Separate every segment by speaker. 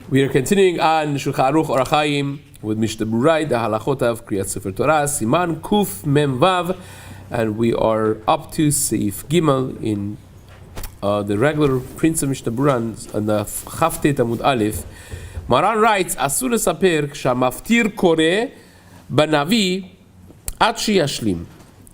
Speaker 1: We are continuing on Shulchan Aruch Orach Chaim with Mishnah Berura, the halachot of Kriyat Sefer Torah, Siman Kuf Mem Vav, and we are up to Seif Gimel in the regular Prince of Mishnah Berura on the Chavtet Amud Aleph. Maran writes, Asur Saper Shamaftir Kore Banavi Atshi Yashlim.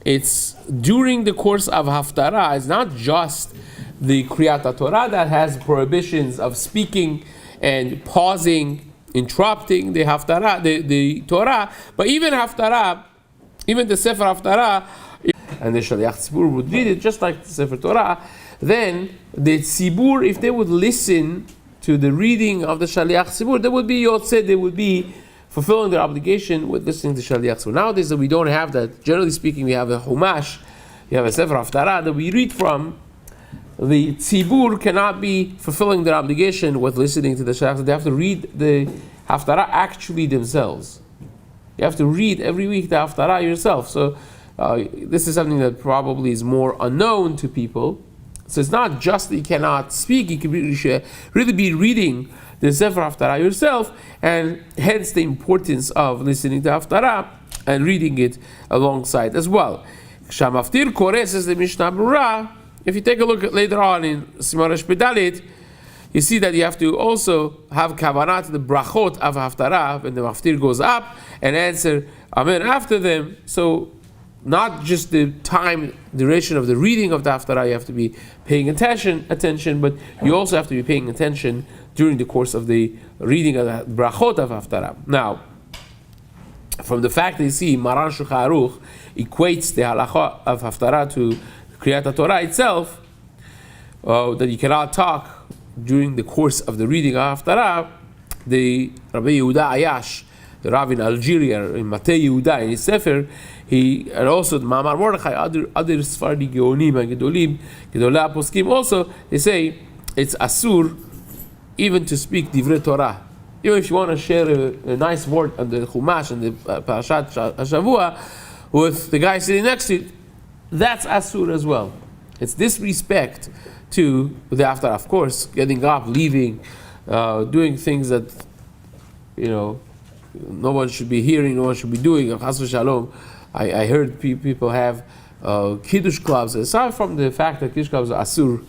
Speaker 1: It's during the course of Haftarah. It's not just the Kriyat Torah that has prohibitions of speaking and pausing, interrupting the Haftarah, the Torah, but even Haftarah, even the Sefer Haftarah, and the Shaliach Tzibur would read it just like the Sefer Torah, then the Tzibur, if they would listen to the reading of the Shaliach Tzibur, they would be Yotzeh, they would be fulfilling their obligation with listening to Shaliach Tzibur. Nowadays that we don't have that, generally speaking, we have a Humash, we have a Sefer Haftarah that we read from. The tzibur cannot be fulfilling their obligation with listening to the shaliach. They have to read the haftarah actually themselves. You have to read every week the haftarah yourself. So this is something that probably is more unknown to people. So it's not just that you cannot speak, you can really be reading the Sefer Haftarah yourself, and hence the importance of listening to haftarah and reading it alongside as well. Shamaftir Koreh, says the Mishnah Berura. If you take a look at later on in Siman Pedalit, you see that you have to also have kavanah to the brachot of haftarah when the maftir goes up and answer amen after them. So not just the time duration of the reading of the haftarah, you have to be paying attention, but you also have to be paying attention during the course of the reading of the brachot of haftarah. Now, from the fact that you see Maran Shulchan Aruch equates the halacha of haftarah to Kriyat Torah itself, that you cannot talk during the course of the reading of Haftarah, the Rabbi Yehuda Ayash, the Rav in Algeria, in Matei Yehuda, in his Sefer, and also the Ma'amar Mordechai, other Sfardi Geonim and Gedolim, Gedolei Poskim, also, they say it's Asur even to speak Divrei Torah. Even if you want to share a nice word on the Chumash and the Parashat HaShavua with the guy sitting next to you, that's Asur as well. It's disrespect to the Haftarah. Of course, getting up, leaving, doing things that, no one should be hearing, no one should be doing. Chas v'shalom. I heard people have Kiddush clubs. Aside from the fact that Kiddush clubs are Asur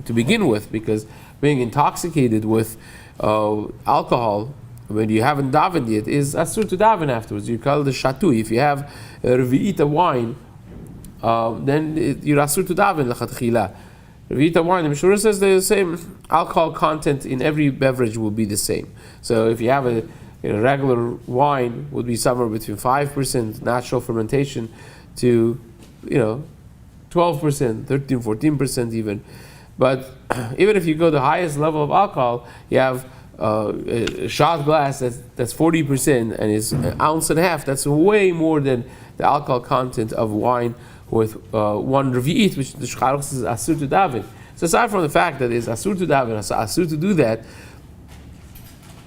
Speaker 1: to begin with, because being intoxicated with alcohol when you haven't davened yet is asur to daven afterwards. You call it the shatui. If you have a revi'ita wine, then you're asur to daven l'chatchila. Revi'ita wine, the Mishna says the same alcohol content in every beverage will be the same. So if you have a regular wine, would be somewhere between 5% natural fermentation to 12%, 13-14% even. But even if you go the highest level of alcohol, you have a shot glass that's 40% and is an ounce and a half. That's way more than the alcohol content of wine with one revi'it, which the Shulchan says asur to daven. So aside from the fact that it's asur to daven, asur to do that,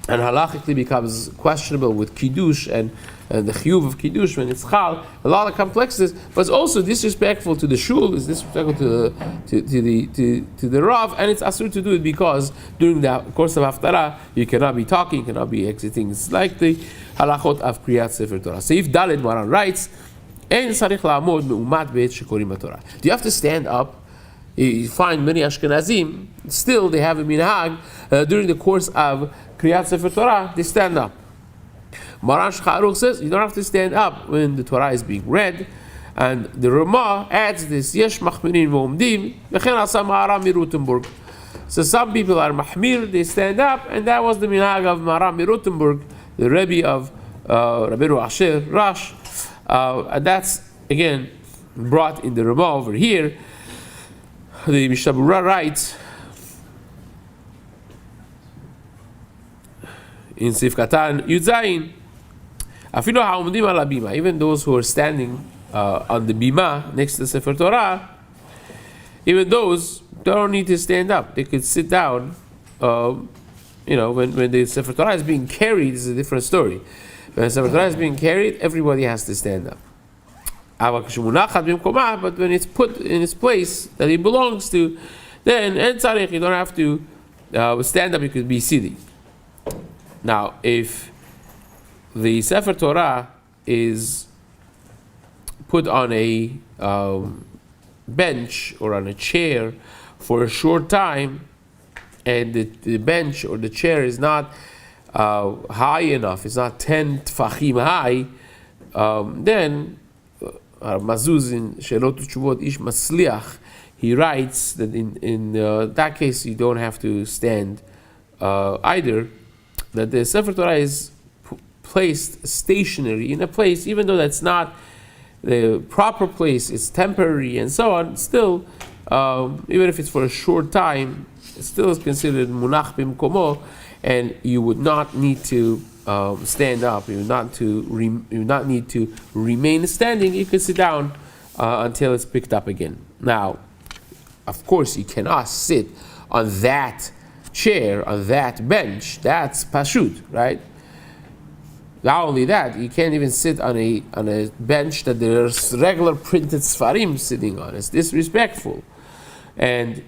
Speaker 1: and halachically becomes questionable with kiddush and the chiyuv of kiddush when it's chal, a lot of complexities, but it's also disrespectful to the shul, it's disrespectful to the rav, and it's asur to do it because during the course of haftarah you cannot be talking, you cannot be exiting. It's like the halachot of Kriyat Sefer Torah. Seif Dalet Maran writes, "Ein sarich la'amod me'umat be'et shekorim Torah." Do you have to stand up? You find many Ashkenazim still they have a minhag during the course of Kriyat Sefer Torah, they stand up. Maran Shulchan Aruch says you don't have to stand up when the Torah is being read, and the Ramah adds this: Yesh machmirin v'omdim v'chen asa Maharam miRutenburg. So some people are mahmir, they stand up, and that was the minhag of Maharam miRutenburg, the Rebbe of Rabbeinu Asher Rash, and that's again brought in the Ramah over here. The Mishnah Berura writes in Sif Katan Yudzayin, Afilu ha'omdim ala bima, even those who are standing on the bima next to the Sefer Torah, even those don't need to stand up. They could sit down. When the Sefer Torah is being carried, is a different story. When the Sefer Torah is being carried, everybody has to stand up. But when it's put in its place that it belongs to, then you don't have to with stand up, you could be sitting. Now, if the Sefer Torah is put on a bench or on a chair for a short time, and the bench or the chair is not high enough, it's not 10 tfachim high, then Mazuz in Shelot Utshuvot Ish Masliach, he writes that in that case you don't have to stand either, that the Sefer Torah is placed stationary in a place, even though that's not the proper place, it's temporary and so on, still, even if it's for a short time, it still is considered munach bimkomo, and you would not need to stand up, you would not need to remain standing, you can sit down until it's picked up again. Now, of course, you cannot sit on that chair, on that bench, that's pashut, right? Not only that, you can't even sit on a bench that there's regular printed sfarim sitting on. It's disrespectful. And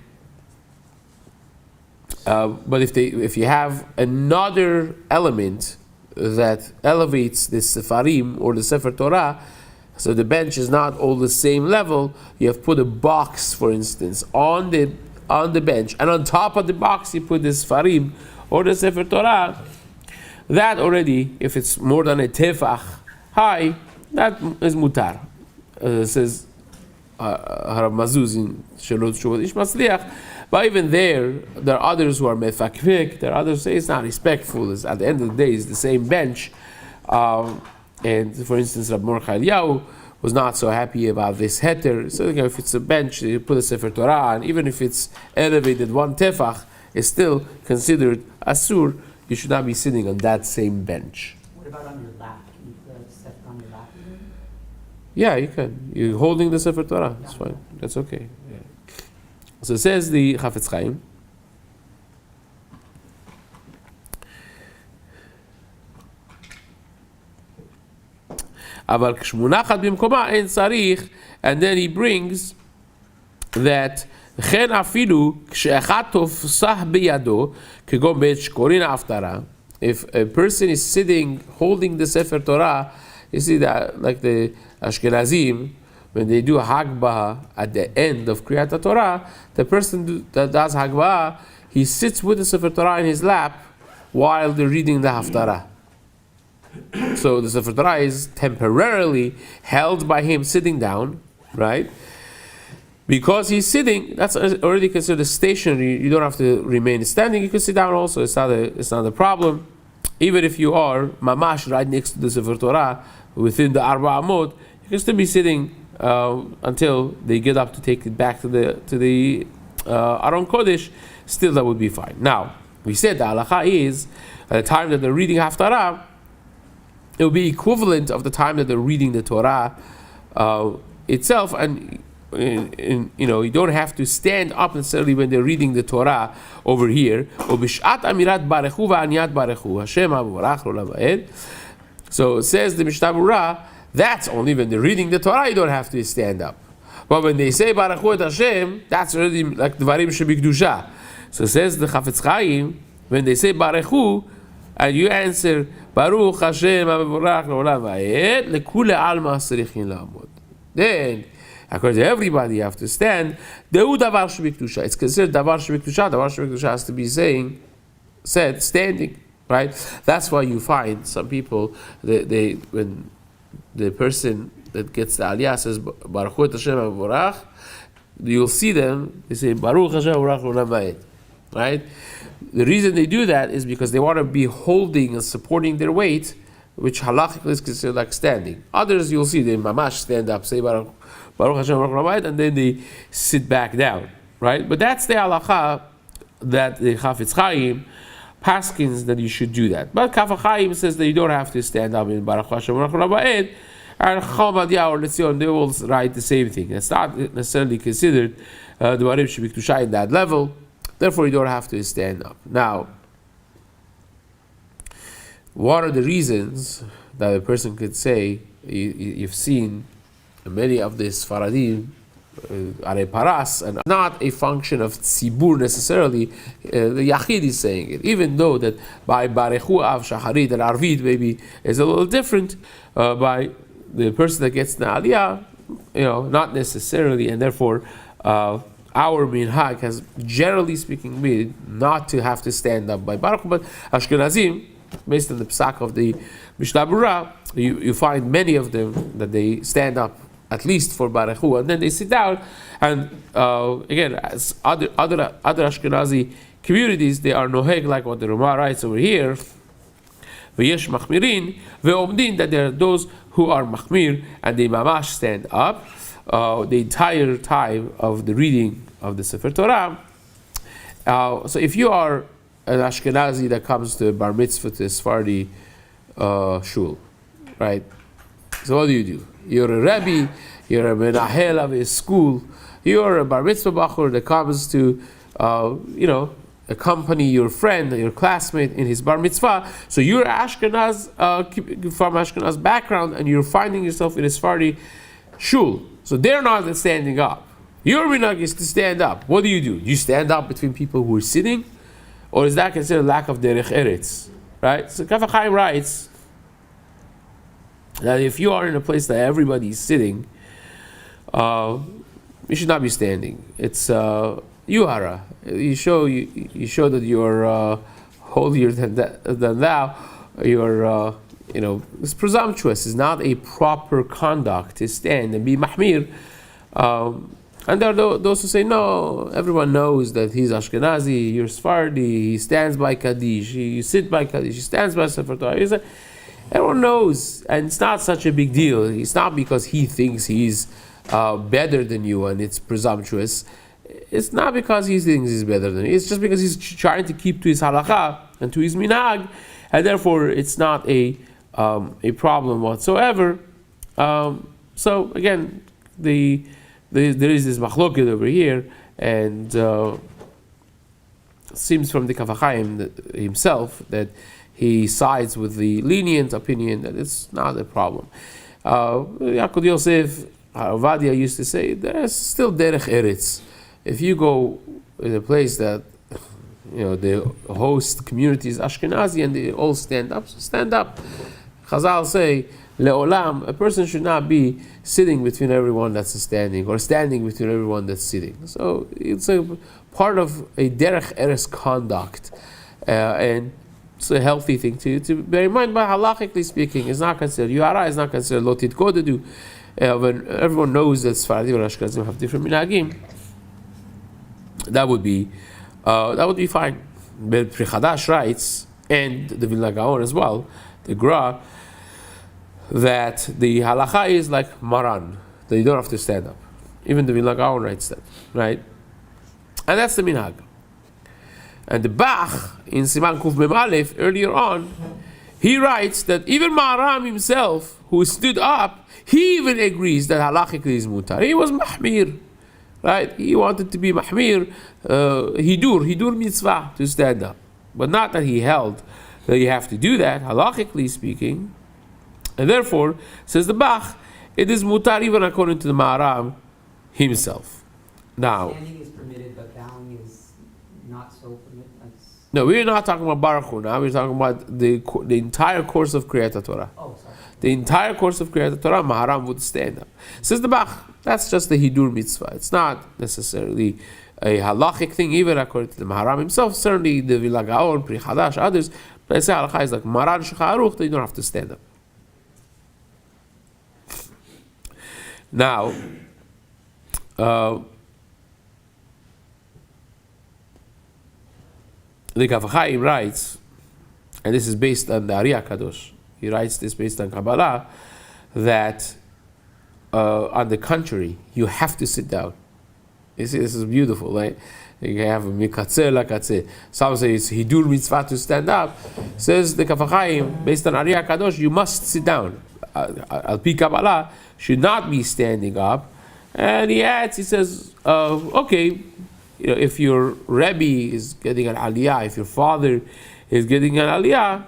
Speaker 1: but if you have another element that elevates the sefarim or the Sefer Torah, so the bench is not all the same level, you have put a box, for instance, on the bench, and on top of the box you put the sefarim or the Sefer Torah. That already, if it's more than a tefach high, that is mutar. Says Harav Mazuz in Shelot Utshuvot Ish Masliach. But even there are others who are mefakvik. There are others who say it's not respectful. It's, at the end of the day, it's the same bench. And for instance, Rab Mordechai Eliyahu was not so happy about this heter. So if it's a bench, you put a Sefer Torah, and even if it's elevated one tefach, it's still considered asur. You should not be sitting on that same bench.
Speaker 2: What about on your lap? Can you put a Sefer on your lap again?
Speaker 1: Yeah, you can. You're holding the Sefer Torah. That's fine. That's okay. Yeah. So it says the Chafetz Chaim. אבל כשמונחת במקומה אין צריך, and then he brings that וכן אפילו כשאחד תופסה בידו, כגון בעת שקוראים ההפטרה, if a person is sitting holding the Sefer Torah, you see that like the Ashkenazim, when they do Hagbah at the end of Kriyat Torah, the person that does Hagbah, he sits with the Sefer Torah in his lap while they're reading the Haftarah. So the Sefer Torah is temporarily held by him sitting down, right? Because he's sitting, that's already considered stationary. You don't have to remain standing. You can sit down also. It's not a problem. Even if you are mamash right next to the Sefer Torah within the Arba Amot, you can still be sitting until they get up to take it back to the Aron Kodesh. Still, that would be fine. Now we said the halacha is at the time that they're reading Haftarah, it will be equivalent of the time that they're reading the Torah itself, and you don't have to stand up necessarily when they're reading the Torah over here. So it says the Mishnah Berura, that's only when they're reading the Torah you don't have to stand up. But when they say Baruchu et Hashem, that's already like Dvarim Shebikdusha. So it says the Chafetz Chaim, when they say Baruchu, and you answer Baruch Hashem HaMevorach Le'olam Va'ed, Lekule Alma Serichin La'amod. Then, according to everybody, you have to stand. De'u Davar Shebikdusha. It's considered Davar Shebikdusha. Davar Shebikdusha has to be said standing, right? That's why you find some people, when the person that gets the aliyah says Baruch et Hashem HaMevorach, you'll see them, they say Baruch Hashem HaMevorach Le'olam Va'ed, right? The reason they do that is because they want to be holding and supporting their weight, which halachically is considered like standing. Others, you'll see they mamash stand up, say Baruch Hashem HaMevorach, and then they sit back down, right? But that's the halacha that the Chafetz Chaim paskins that you should do that. But Kaf HaChaim says that you don't have to stand up in Baruch Hashem HaMevorach, and Chol Madiyah or Letzion, they will write the same thing. It's not necessarily considered the Dvarim Shebikdusha in that level. Therefore, you don't have to stand up. Now, what are the reasons that a person could say, you've seen many of the Sfaradim, are paras, and not a function of tzibur necessarily. The Yachid is saying it, even though that by Barechu Av Shacharit and Arvit maybe is a little different by the person that gets the Aliyah, not necessarily, and therefore our minhag has, generally speaking, been not to have to stand up by Baruch, but Ashkenazim, based on the psak of the Mishnah Berura, you find many of them that they stand up at least for Barechu, and then they sit down. And again, as other Ashkenazi communities, they are noheg like what the Rama writes over here. V'yesh machmirin ve'omdin, that there are those who are machmir and they mamash stand up the entire time of the reading of the Sefer Torah. So if you are an Ashkenazi that comes to bar mitzvah to Sephardi shul, right? So what do? You're a Rebbe, you're a menahel of a school, you're a bar mitzvah bachur that comes to, accompany your friend, your classmate in his bar mitzvah. So you're Ashkenaz, from Ashkenaz background, and you're finding yourself in a Sephardi shul. So they're not standing up. Your minhag is to stand up. What do? You stand up between people who are sitting? Or is that considered lack of derech eretz? Right? So Kaf HaChaim writes that if you are in a place that everybody is sitting, you should not be standing. It's yuhara. You show that you're holier than thou. You're it's presumptuous. It's not a proper conduct to stand and be mahmir. And there are those who say, no, everyone knows that he's Ashkenazi, you're Sephardi, he stands by Kaddish, you sit by Kaddish, he stands by Sefer Torah. Everyone knows, and it's not such a big deal. It's not because he thinks he's better than you and it's presumptuous. It's not because he thinks he's better than you. It's just because he's trying to keep to his halakha and to his minhag, and therefore it's not a problem whatsoever. So again, there is this machloket over here, and it seems from the Kaf HaChaim himself that he sides with the lenient opinion that it's not a problem. Yaakov Yosef Avadia used to say there's still derech eretz. If you go in a place that the host community is Ashkenazi and they all stand up, so stand up. Chazal say, Le'olam, a person should not be sitting between everyone that's standing, or standing between everyone that's sitting. So it's a part of a derech eretz conduct, and it's a healthy thing to bear in mind. But halachically speaking, it's not considered yuhara, it's not considered lo titkodedu. When everyone knows that Sephardi or Ashkenazim have different minhagim, that would be fine. But Pri Chadash writes, and the Vilna Gaon as well, the Gra, that the halacha is like maran, that you don't have to stand up. Even the Vilna Gaon writes that, right? And that's the minhag. And the Bach in Siman Kuf Mem Aleph earlier on, he writes that even Maharam himself, who stood up, he even agrees that halachically is mutar. He was mahmir, right? He wanted to be mahmir, hidur mitzvah, to stand up, but not that he held that you have to do that, halachically speaking. And therefore, says the Bach, it is mutar even according to the Maharam himself. Now,
Speaker 2: Standing is permitted, but bowing is not so permitted.
Speaker 1: no, we're not talking about Baruch Hu now. We're talking about the entire course of Kriyat Torah.
Speaker 2: Oh, sorry.
Speaker 1: The entire course of Kriyat Torah, Maharam would stand up. Says the Bach, that's just the Hidur mitzvah. It's not necessarily a halachic thing, even according to the Maharam himself. Certainly the Vilna Gaon, Pri Chadash, others. But I say halacha is like Maran Shulchan Aruch, that you don't have to stand up. Now, the Kaf HaChaim writes, and this is based on the Ari HaKadosh, he writes this based on Kabbalah, that on the contrary, you have to sit down. You see, this is beautiful, right? You have a mikatzer lakatzer. Some say it's hidur mitzvah to stand up. Says the Kaf HaChaim, based on Ari HaKadosh, you must sit down. Al Pi Kabbalah should not be standing up. And he adds, he says, okay, if your Rebbe is getting an aliyah, if your father is getting an aliyah,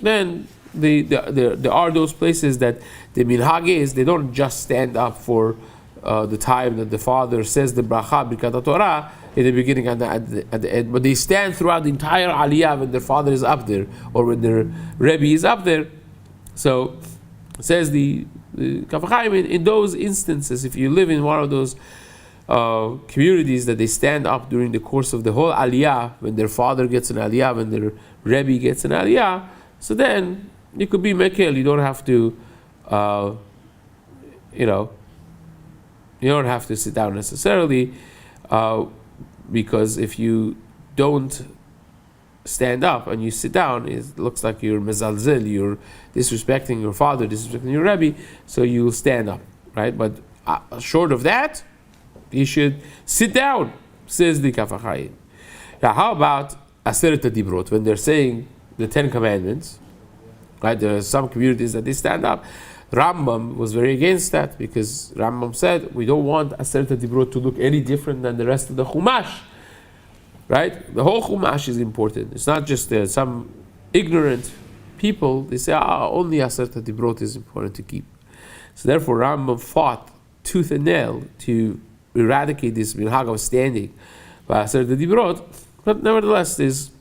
Speaker 1: then there are those places that the minhag is, they don't just stand up for the time that the father says the bracha Birkat Torah in the beginning and at the end, but they stand throughout the entire Aliyah when their father is up there or when their Rebbe is up there. So says the Kaf HaChaim, in those instances, if you live in one of those communities that they stand up during the course of the whole Aliyah, when their father gets an Aliyah, when their Rebbe gets an Aliyah, so then you could be Mekel. You don't have to, you don't have to sit down necessarily, because if you don't stand up and you sit down, it looks like you're mezalzel, you're disrespecting your father, disrespecting your Rebbe, so you'll stand up, right? But short of that, you should sit down, says the Kaf HaChaim. Now, how about Aseret HaDibrot, when they're saying the 10 Commandments, right? There are some communities that they stand up. Rambam was very against that, because Rambam said we don't want Aseret HaDibrot to look any different than the rest of the Chumash, right? The whole Chumash is important. It's not just some ignorant people, they say only Aseret HaDibrot is important to keep. So therefore Rambam fought tooth and nail to eradicate this minhag of standing by Aseret HaDibrot, but nevertheless there's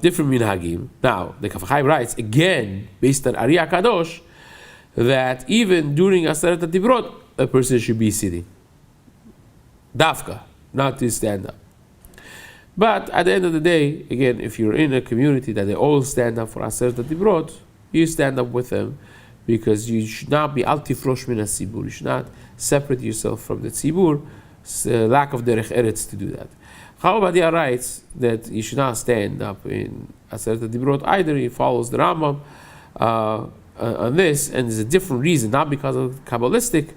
Speaker 1: different minhagim. Now, the Kaf HaChaim writes, again, based on Ari HaKadosh, that even during Aseret HaDibrot, a person should be sitting. Dafka, not to stand up. But at the end of the day, again, if you're in a community that they all stand up for Aseret HaDibrot, you stand up with them, because you should not be al tifrosh min ha-tzibur. You should not separate yourself from the tzibur. It's a lack of derech eretz to do that. Chavabadia writes that you should not stand up in Aseret HaDibrot either. He follows the Rambam on this, and there's a different reason, not because of the Kabbalistic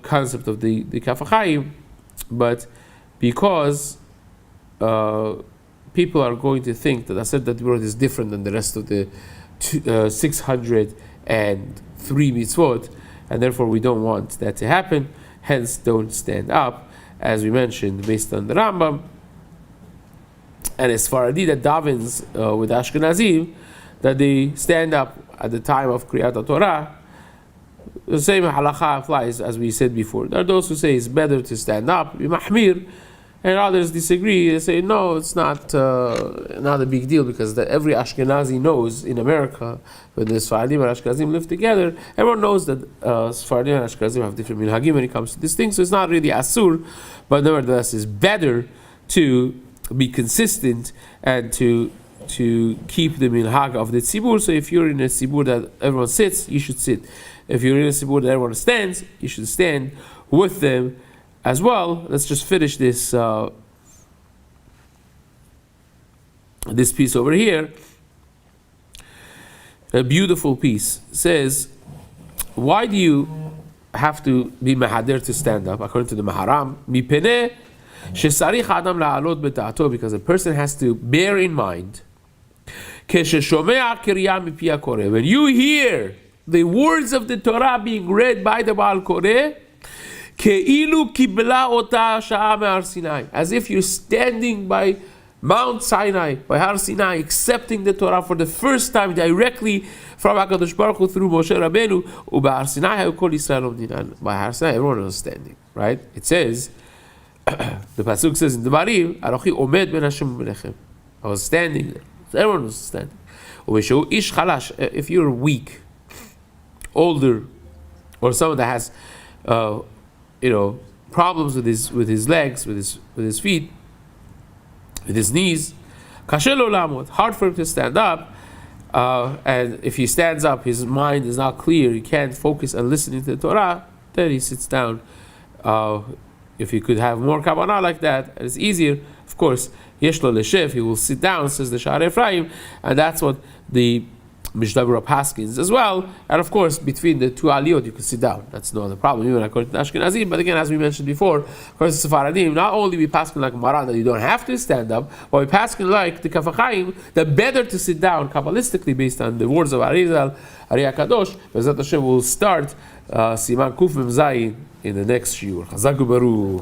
Speaker 1: concept of the Kaf HaChaim, but because people are going to think that Aseret HaDibrot is different than the rest of the 603 mitzvot, and therefore we don't want that to happen. Hence, don't stand up, as we mentioned, based on the Rambam. And as Sfaradi that davens with Ashkenazim, that they stand up at the time of Kriyat Torah, the same halacha applies as we said before. There are those who say it's better to stand up, be mahmir, and others disagree. They say no, it's not a big deal, because every Ashkenazi knows in America, when the Sfaradim and Ashkenazim live together, everyone knows that Sfaradim and Ashkenazim have different minhagim when it comes to this thing. So it's not really asur, but nevertheless, it's better to be consistent and to keep the minhag of the tzibur. So if you're in a tzibur that everyone sits, you should sit. If you're in a tzibur that everyone stands, you should stand with them as well. Let's just finish this this piece over here. A beautiful piece. It says, why do you have to be mahader to stand up? According to the Maharam, mipene shesarich adam la'alot beta'ato, because a person has to bear in mind, kesheshomea kirya mipi hakoreh, when you hear the words of the Torah being read by the Baal Koreh, Ke'ilu kibla ota sha'a me'ar Sinai, as if you're standing by Mount Sinai, by Har Sinai, accepting the Torah for the first time directly from HaKadosh Baruch Hu through Moshe Rabbeinu. U'ba'ar Sinai ha'kol Yisrael omdinan. By Har Sinai, everyone was standing, right? It says, the pasuk says in the Barim, Anochi omed ben Hashem u'belechem. I was standing there. So everyone was standing. U'beshu ish chalash. If you're weak, older, or someone that has problems with his legs, with his feet, with his knees, kashe lo lamod, hard for him to stand up, and if he stands up, his mind is not clear, he can't focus on listening to the Torah, then he sits down. If he could have more kavanah like that, and it's easier, of course, yesh lo leshev, he will sit down, says the Sha'ar Ephraim, and that's what the Mishna Paskins as well, and of course between the two aliyot you can sit down. That's no other problem, even according to Ashkenazim. But again, as we mentioned before, according to Sefaradim, not only we paskin like Maran that you don't have to stand up, but we paskin like the Kaf HaChaim that better to sit down kabbalistically based on the words of Arizal, Ari HaKadosh. Bezat Hashem will start Siman Kuf Mem Zayin in the next shiur. Chazak u'baruch.